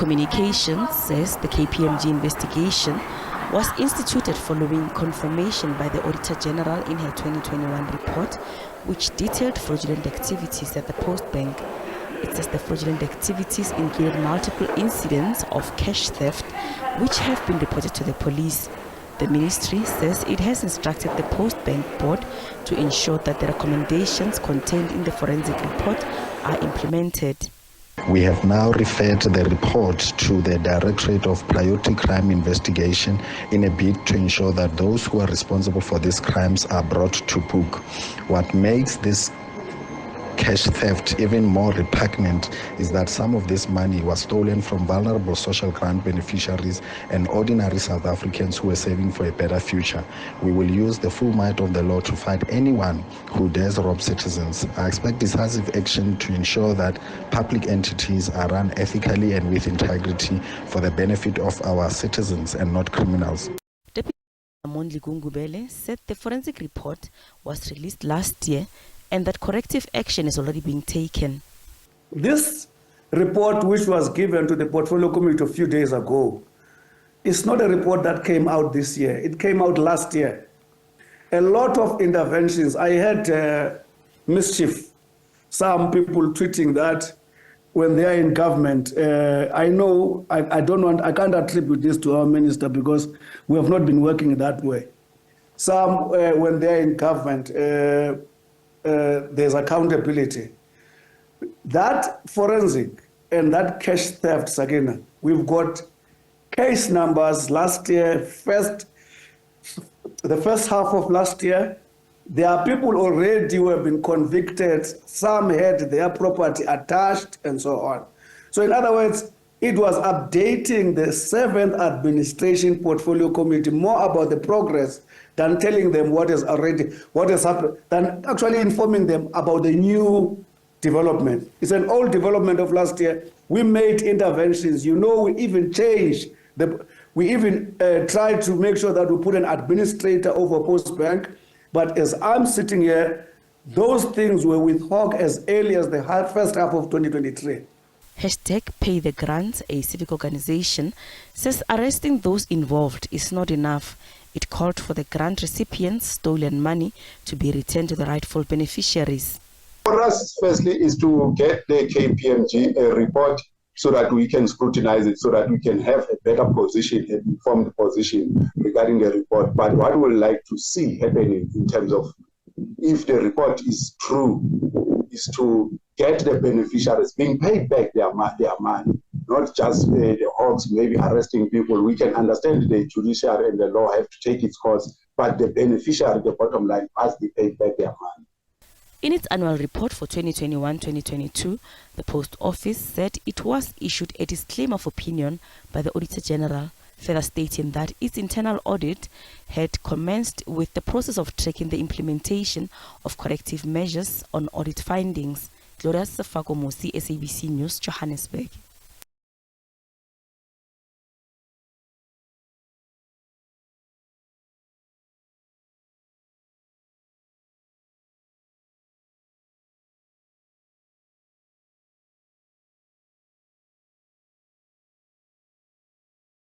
Communications says the KPMG investigation was instituted following confirmation by the Auditor General in her 2021 report, which detailed fraudulent activities at the Postbank. It says the fraudulent activities included multiple incidents of cash theft, which have been reported to the police. The ministry says it has instructed the Postbank board to ensure that the recommendations contained in the forensic report are implemented. We have now referred the report to the Directorate of Priority Crime Investigation in a bid to ensure that those who are responsible for these crimes are brought to book. What makes this cash theft even more repugnant is that some of this money was stolen from vulnerable social grant beneficiaries and ordinary South Africans who were saving for a better future. We will use the full might of the law to fight anyone who dares rob citizens. I expect decisive action to ensure that public entities are run ethically and with integrity for the benefit of our citizens and not criminals. Deputy Mondli Gungubele said the forensic report was released last year and that corrective action is already being taken. This report, which was given to the Portfolio Committee a few days ago, is not a report that came out this year. It came out last year. A lot of interventions. I had mischief. Some people tweeting that when they are in government. I know, I can't attribute this to our minister because we have not been working that way. Some, when they are in government, there's accountability. That forensic and that cash theft, Sakina, we've got case numbers last year, the first half of last year. There are people already who have been convicted. Some had their property attached and so on. So in other words, it was updating the 7th Administration Portfolio Committee more about the progress than telling them what has happened, than actually informing them about the new development. It's an old development of last year. We made interventions. You know, we even changed we even tried to make sure that we put an administrator over Postbank. But as I'm sitting here, those things were with Hawk as early as the first half of 2023. Pay the Grants, a civic organization, says arresting those involved is not enough. It called for the grant recipients' stolen money to be returned to the rightful beneficiaries. For us, firstly, is to get the KPMG report so that we can scrutinize it, so that we can have a better position, an informed position regarding the report. But what we would like to see happening in terms of, if the report is true, is to get the beneficiaries being paid back their money, not just the hawks maybe arresting people. We can understand the judiciary and the law have to take its course, but the beneficiary, the bottom line, must be paid back their money. In its annual report for 2021-2022, the Post Office said it was issued a disclaimer of opinion by the Auditor General, further stating that its internal audit had commenced with the process of tracking the implementation of corrective measures on audit findings. Gloria Sefako Mosi, SABC News, Johannesburg.